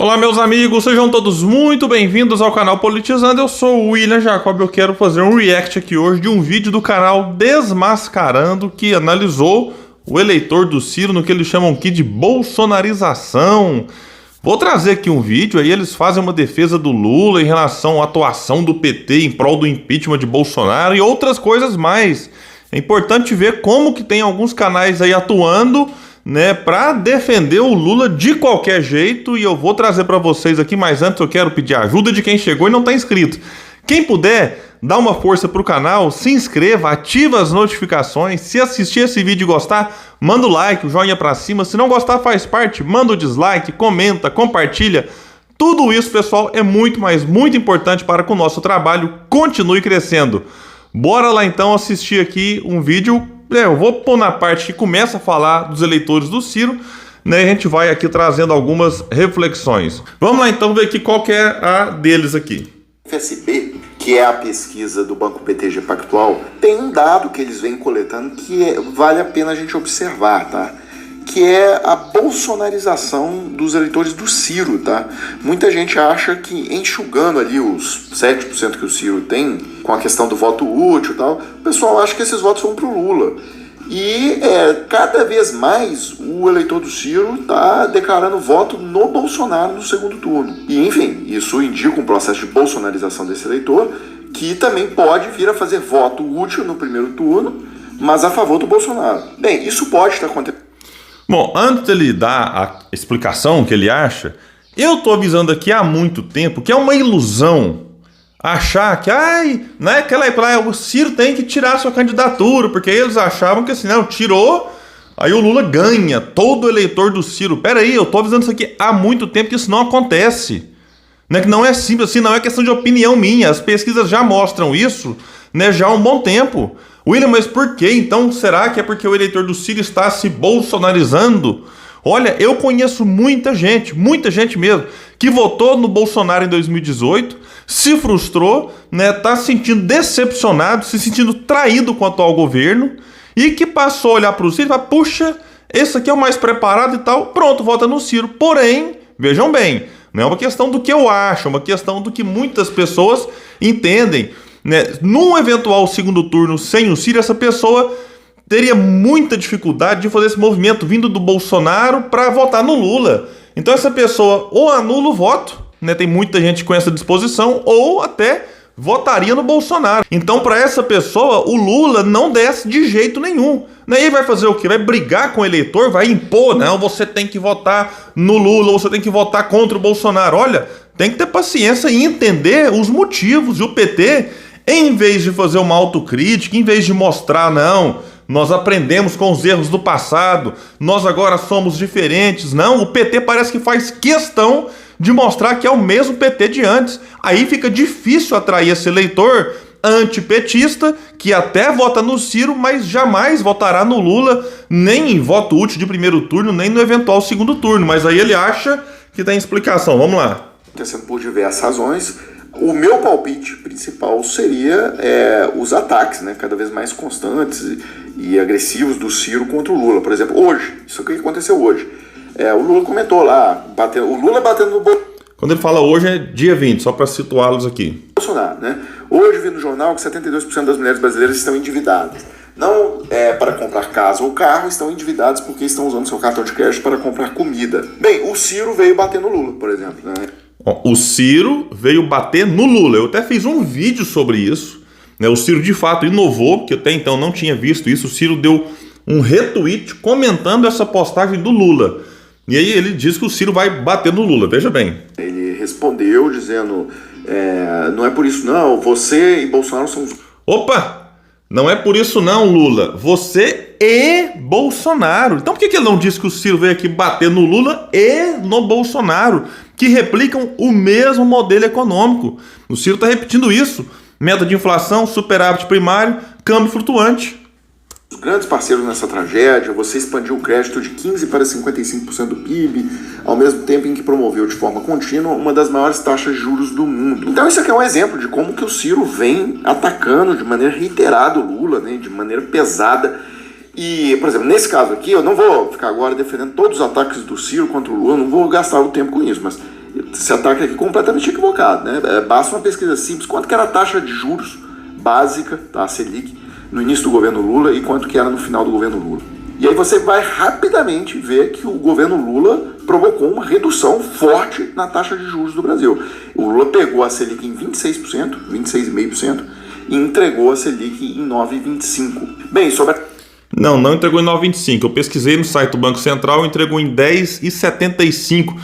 Olá meus amigos, sejam todos muito bem-vindos ao canal Politizando. Eu sou o William Jacob, eu quero fazer um react aqui hoje de um vídeo do canal Desmascarando, que analisou o eleitor do Ciro no que eles chamam aqui de bolsonarização. Vou trazer aqui um vídeo, aí eles fazem uma defesa do Lula em relação à atuação do PT em prol do impeachment de Bolsonaro e outras coisas mais. É importante ver como que tem alguns canais aí atuando, né, para defender o Lula de qualquer jeito, e eu vou trazer para vocês aqui, mas antes eu quero pedir a ajuda de quem chegou e não está inscrito. Quem puder, dá uma força pro canal, se inscreva, ativa as notificações. Se assistir esse vídeo e gostar, manda o like, o joinha para cima. Se não gostar, faz parte, manda o dislike, comenta, compartilha. Tudo isso, pessoal, é muito, mas muito importante para que o nosso trabalho continue crescendo. Bora lá então assistir aqui um vídeo. Eu vou pôr na parte que começa a falar dos eleitores do Ciro, né? A gente vai aqui trazendo algumas reflexões. Vamos lá então ver aqui qual que é a deles aqui. FSB, que é a pesquisa do Banco BTG Pactual, tem um dado que eles vêm coletando que vale a pena a gente observar, tá? Que é a bolsonarização dos eleitores do Ciro, tá? Muita gente acha que enxugando ali os 7% que o Ciro tem, com a questão do voto útil e tal, o pessoal acha que esses votos vão pro Lula. E cada vez mais o eleitor do Ciro está declarando voto no Bolsonaro no segundo turno. E, enfim, isso indica um processo de bolsonarização desse eleitor, que também pode vir a fazer voto útil no primeiro turno, mas a favor do Bolsonaro. Bem, isso pode estar acontecendo. Bom, antes dele dar a explicação que ele acha, eu tô avisando aqui há muito tempo que é uma ilusão achar que, naquela época, o Ciro tem que tirar sua candidatura, porque eles achavam que assim, não, tirou, aí o Lula ganha, todo eleitor do Ciro. Pera aí, eu tô avisando isso aqui há muito tempo que isso não acontece. Né, que não é simples assim, não é questão de opinião minha, as pesquisas já mostram isso, né, já há um bom tempo. William, mas por que então? Será que é porque o eleitor do Ciro está se bolsonarizando? Olha, eu conheço muita gente mesmo, que votou no Bolsonaro em 2018, se frustrou, né, tá se sentindo decepcionado, se sentindo traído com o atual governo, e que passou a olhar para o Ciro e falar, puxa, esse aqui é o mais preparado e tal, pronto, vota no Ciro. Porém, vejam bem, não é uma questão do que eu acho, é uma questão do que muitas pessoas entendem. Né? Num eventual segundo turno sem o Ciro, essa pessoa teria muita dificuldade de fazer esse movimento vindo do Bolsonaro para votar no Lula. Então essa pessoa ou anula o voto, né? Tem muita gente com essa disposição, ou até votaria no Bolsonaro. Então para essa pessoa o Lula não desce de jeito nenhum. Né? E aí vai fazer o quê? Vai brigar com o eleitor, vai impor, não, você tem que votar no Lula, ou você tem que votar contra o Bolsonaro. Olha, tem que ter paciência e entender os motivos. E o PT, em vez de fazer uma autocrítica, em vez de mostrar, não, nós aprendemos com os erros do passado, nós agora somos diferentes, não, o PT parece que faz questão de mostrar que é o mesmo PT de antes. Aí fica difícil atrair esse eleitor antipetista, que até vota no Ciro, mas jamais votará no Lula, nem em voto útil de primeiro turno, nem no eventual segundo turno. Mas aí ele acha que tem explicação. Vamos lá. Acontecendo por diversas razões. O meu palpite principal seria os ataques, né, cada vez mais constantes e agressivos do Ciro contra o Lula. Por exemplo, hoje, isso que aconteceu hoje. O Lula comentou lá, o Lula batendo no Bolsonaro. Quando ele fala hoje é dia 20, só para situá-los aqui. Bolsonaro, né? Hoje vi no jornal que 72% das mulheres brasileiras estão endividadas. Não para comprar casa ou carro, estão endividadas porque estão usando seu cartão de crédito para comprar comida. Bem, o Ciro veio bater no Lula, por exemplo, né? O Ciro veio bater no Lula. Eu até fiz um vídeo sobre isso. Né? O Ciro de fato inovou, porque até então não tinha visto isso. O Ciro deu um retweet comentando essa postagem do Lula. E aí ele diz que o Ciro vai bater no Lula. Veja bem. Ele respondeu dizendo, não é por isso não, você e Bolsonaro são... Opa! Não é por isso não, Lula. Você e Bolsonaro. Então por que ele não disse que o Ciro veio aqui bater no Lula e no Bolsonaro, que replicam o mesmo modelo econômico? O Ciro está repetindo isso. Meta de inflação, superávit primário, câmbio flutuante. Os grandes parceiros nessa tragédia, você expandiu o crédito de 15% para 55% do PIB, ao mesmo tempo em que promoveu de forma contínua uma das maiores taxas de juros do mundo. Então isso aqui é um exemplo de como que o Ciro vem atacando de maneira reiterada o Lula, né, de maneira pesada. E, por exemplo, nesse caso aqui, eu não vou ficar agora defendendo todos os ataques do Ciro contra o Lula, não vou gastar o tempo com isso, mas Esse ataque aqui é completamente equivocado, né? Basta uma pesquisa simples, quanto que era a taxa de juros básica, tá, a Selic, no início do governo Lula e quanto que era no final do governo Lula. E aí você vai rapidamente ver que o governo Lula provocou uma redução forte na taxa de juros do Brasil. O Lula pegou a Selic em 26%, 26,5%, e entregou a Selic em 9,25%. Bem, sobre a... Não entregou em 9,25%. Eu pesquisei no site do Banco Central e entregou em 10,75%.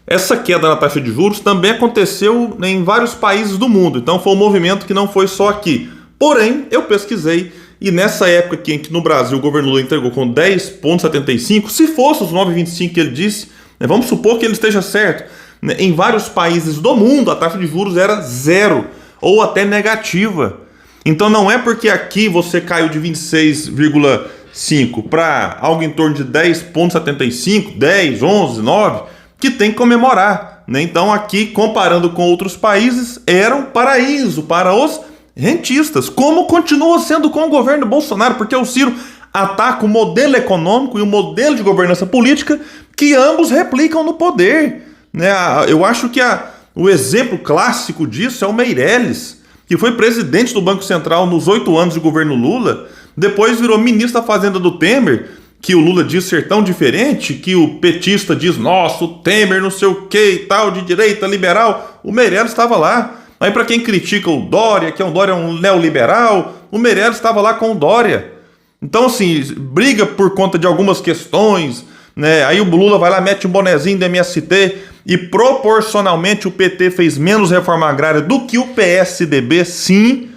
Essa queda na taxa de juros também aconteceu em vários países do mundo. Então foi um movimento que não foi só aqui. Porém, eu pesquisei e nessa época aqui em que no Brasil o governo Lula entregou com 10,75%, se fosse os 9,25% que ele disse, vamos supor que ele esteja certo, em vários países do mundo a taxa de juros era zero ou até negativa. Então não é porque aqui você caiu de 26,5% para algo em torno de 10,75%, 10, 11, 9%, que tem que comemorar, né? Então aqui, comparando com outros países, era um paraíso para os rentistas, como continua sendo com o governo Bolsonaro, porque o Ciro ataca o modelo econômico e o modelo de governança política que ambos replicam no poder, né? Eu acho que o exemplo clássico disso é o Meirelles, que foi presidente do Banco Central nos 8 anos de governo Lula, depois virou ministro da Fazenda do Temer, que o Lula diz ser tão diferente, que o petista diz, nossa, o Temer não sei o que e tal, de direita, liberal. O Meirelles estava lá. Aí para quem critica o Dória, que o Dória é um neoliberal, o Meirelles estava lá com o Dória. Então assim, briga por conta de algumas questões, né? Aí o Lula vai lá, mete um bonezinho do MST e proporcionalmente o PT fez menos reforma agrária do que o PSDB, sim.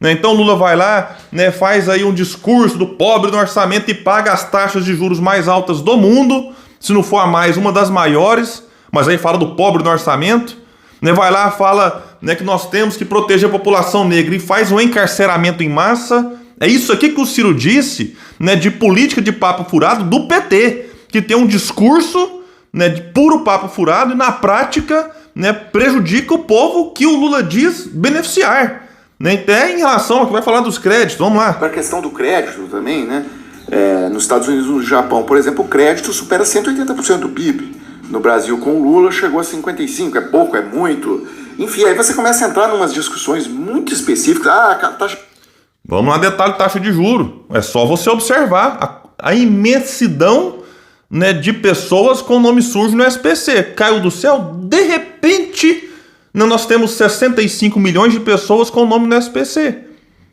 Então Lula vai lá, né, faz aí um discurso do pobre no orçamento e paga as taxas de juros mais altas do mundo, se não for a mais, uma das maiores, mas aí fala do pobre no orçamento, né, vai lá, fala, né, que nós temos que proteger a população negra e faz um encarceramento em massa. É isso aqui que o Ciro disse, né, de política de papo furado do PT, que tem um discurso, né, de puro papo furado e na prática, né, prejudica o povo que o Lula diz beneficiar. Até em relação ao que vai falar dos créditos, vamos lá. Para a questão do crédito também, né? Nos Estados Unidos e no Japão, por exemplo, o crédito supera 180% do PIB. No Brasil, com o Lula, chegou a 55%, é pouco, é muito. Enfim, aí você começa a entrar em umas discussões muito específicas. Taxa... Vamos lá, detalhe, taxa de juro. É só você observar a imensidão, né, de pessoas com nome sujo no SPC. Caiu do céu, de repente... Nós temos 65 milhões de pessoas com o nome no SPC.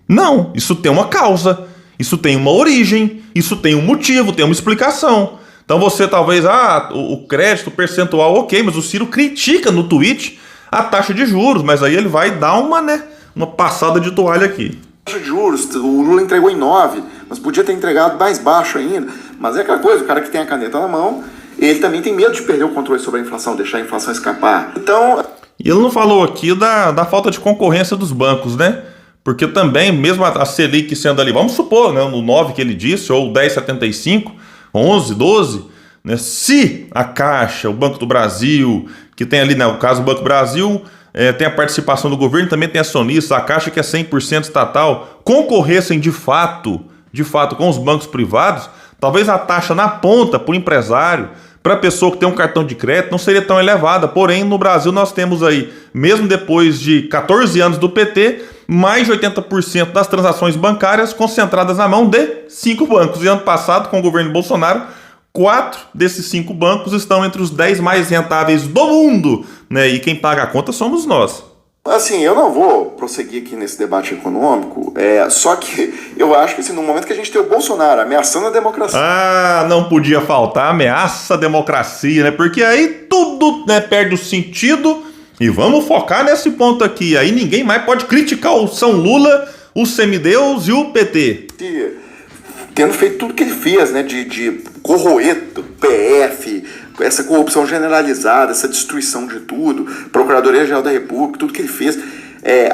Não, isso tem uma causa, isso tem uma origem, isso tem um motivo, tem uma explicação. Então você talvez, o crédito percentual, ok, mas o Ciro critica no tweet a taxa de juros, mas aí ele vai dar uma passada de toalha aqui. Taxa de juros, o Lula entregou em 9, mas podia ter entregado mais baixo ainda. Mas é aquela coisa, o cara que tem a caneta na mão, ele também tem medo de perder o controle sobre a inflação, deixar a inflação escapar. Então... E ele não falou aqui da falta de concorrência dos bancos, né? Porque também, mesmo a Selic sendo ali, vamos supor, né, no 9 que ele disse, ou 10,75, 11, 12, né, se a Caixa, o Banco do Brasil, que tem ali, né, o caso do Banco do Brasil, tem a participação do governo, também tem acionistas, a Caixa que é 100% estatal, concorressem de fato com os bancos privados, talvez a taxa na ponta para o empresário, para a pessoa que tem um cartão de crédito, não seria tão elevada. Porém, no Brasil nós temos aí, mesmo depois de 14 anos do PT, mais de 80% das transações bancárias concentradas na mão de 5 bancos. E ano passado, com o governo Bolsonaro, 4 desses 5 bancos estão entre os 10 mais rentáveis do mundo, né? E quem paga a conta somos nós. Assim, eu não vou prosseguir aqui nesse debate econômico, só que eu acho que assim, no momento que a gente tem o Bolsonaro ameaçando a democracia... não podia faltar, ameaça a democracia, né? Porque aí tudo, né, perde o sentido e vamos focar nesse ponto aqui. Aí ninguém mais pode criticar o São Lula, o semideus e o PT. Tendo feito tudo que ele fez, né, de corroer o PF... essa corrupção generalizada, essa destruição de tudo, Procuradoria-Geral da República, tudo que ele fez.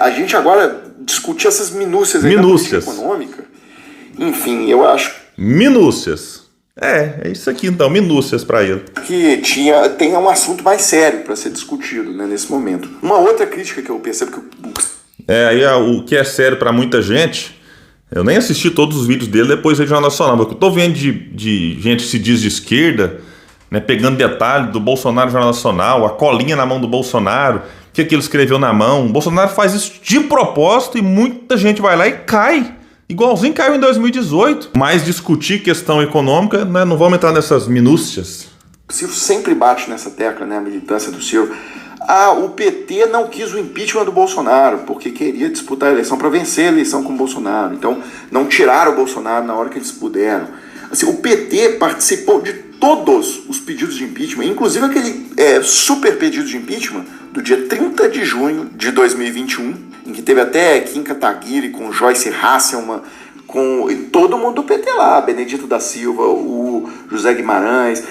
A gente agora discutir essas minúcias aí da política econômica. Enfim, eu acho... Minúcias. É isso aqui então, minúcias para ele. Que tem um assunto mais sério para ser discutido, né, nesse momento. Uma outra crítica que eu percebo que... Aí o que é sério para muita gente... Eu nem assisti todos os vídeos dele depois do Jornal Nacional, mas o que eu tô vendo de gente que se diz de esquerda... né, pegando detalhe do Bolsonaro Jornal Nacional, a colinha na mão do Bolsonaro, o que ele escreveu na mão. O Bolsonaro faz isso de propósito e muita gente vai lá e cai. Igualzinho caiu em 2018. Mas discutir questão econômica, né, não vamos entrar nessas minúcias. O Ciro sempre bate nessa tecla, né, a militância do Ciro. O PT não quis o impeachment do Bolsonaro, porque queria disputar a eleição para vencer a eleição com o Bolsonaro. Então, não tiraram o Bolsonaro na hora que eles puderam. Assim, o PT participou de todos os pedidos de impeachment, inclusive aquele super pedido de impeachment do dia 30 de junho de 2021, em que teve até Kim Kataguiri com Joyce Hasselmann, com todo mundo do PT lá, Benedito da Silva, o José Guimarães,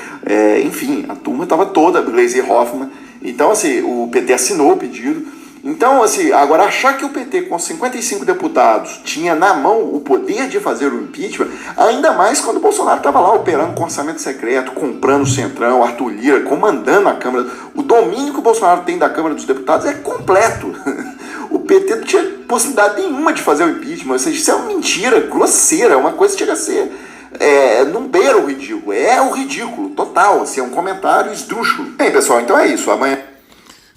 enfim, a turma estava toda, Gleisi Hoffmann. Então, assim, o PT assinou o pedido. Então, assim, agora achar que o PT com 55 deputados tinha na mão o poder de fazer o impeachment, ainda mais quando o Bolsonaro estava lá operando com orçamento secreto, comprando o Centrão, Arthur Lira, comandando a Câmara. O domínio que o Bolsonaro tem da Câmara dos Deputados é completo. O PT não tinha possibilidade nenhuma de fazer o impeachment. Ou seja, isso é uma mentira grosseira, é uma coisa que chega a ser... não beira o ridículo, é o ridículo total, assim, é um comentário esdrúxulo. Bem, pessoal, então é isso, amanhã...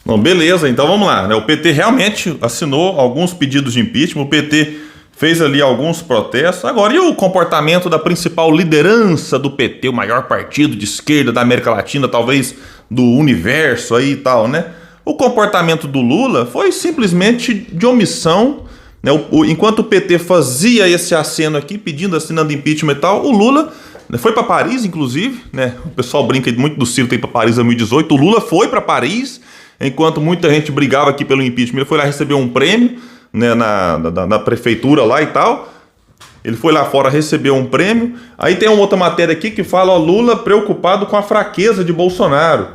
Bom, beleza, então vamos lá, né? O PT realmente assinou alguns pedidos de impeachment, o PT fez ali alguns protestos. Agora, e o comportamento da principal liderança do PT, o maior partido de esquerda da América Latina, talvez do universo aí e tal, né? O comportamento do Lula foi simplesmente de omissão, né? Enquanto o PT fazia esse aceno aqui, assinando impeachment e tal, o Lula foi para Paris, inclusive, né? O pessoal brinca muito do Ciro ter ido para Paris em 2018. O Lula foi para Paris, enquanto muita gente brigava aqui pelo impeachment. Ele foi lá receber um prêmio, né, na prefeitura lá e tal. Ele foi lá fora receber um prêmio. Aí tem uma outra matéria aqui que fala, ó, Lula preocupado com a fraqueza de Bolsonaro.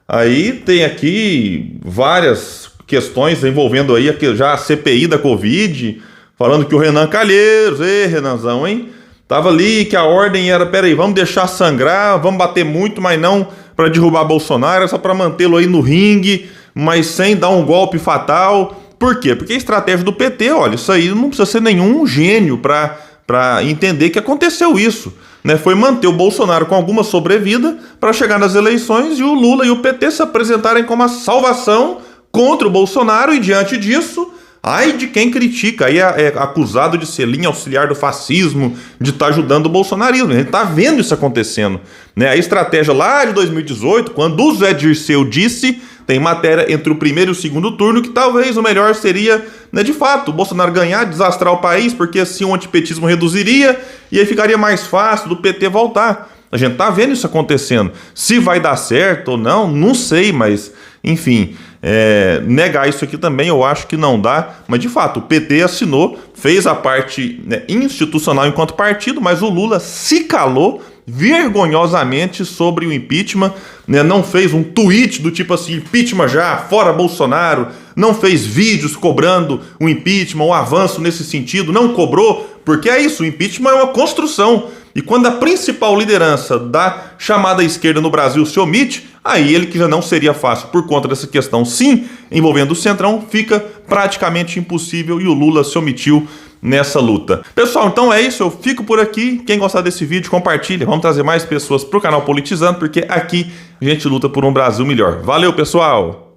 Aí tem aqui várias questões envolvendo aí já a CPI da Covid, falando que o Renan Calheiros, Renanzão, hein? Tava ali que a ordem era, peraí, vamos deixar sangrar, vamos bater muito, mas não para derrubar Bolsonaro, é só para mantê-lo aí no ringue, mas sem dar um golpe fatal. Por quê? Porque a estratégia do PT, olha, isso aí não precisa ser nenhum gênio para entender que aconteceu isso, né? Foi manter o Bolsonaro com alguma sobrevida para chegar nas eleições e o Lula e o PT se apresentarem como a salvação contra o Bolsonaro, e diante disso, ai de quem critica, aí é acusado de ser linha auxiliar do fascismo, de estar ajudando o bolsonarismo. A gente está vendo isso acontecendo, né? A estratégia lá de 2018, quando o Zé Dirceu disse, tem matéria entre o primeiro e o segundo turno, que talvez o melhor seria, né, de fato, o Bolsonaro ganhar, desastrar o país, porque assim o antipetismo reduziria e aí ficaria mais fácil do PT voltar. A gente está vendo isso acontecendo. Se vai dar certo ou não, não sei, mas enfim... negar isso aqui também eu acho que não dá, mas de fato o PT assinou, fez a parte, né, institucional enquanto partido, mas o Lula se calou vergonhosamente sobre o impeachment, né, não fez um tweet do tipo assim, impeachment já, fora Bolsonaro, não fez vídeos cobrando o impeachment, o avanço nesse sentido, não cobrou, porque é isso, o impeachment é uma construção. E quando a principal liderança da chamada esquerda no Brasil se omite, aí ele, que já não seria fácil por conta dessa questão, sim, envolvendo o Centrão, fica praticamente impossível e o Lula se omitiu nessa luta. Pessoal, então é isso, eu fico por aqui. Quem gostar desse vídeo, compartilha. Vamos trazer mais pessoas para o canal Politizando, porque aqui a gente luta por um Brasil melhor. Valeu, pessoal!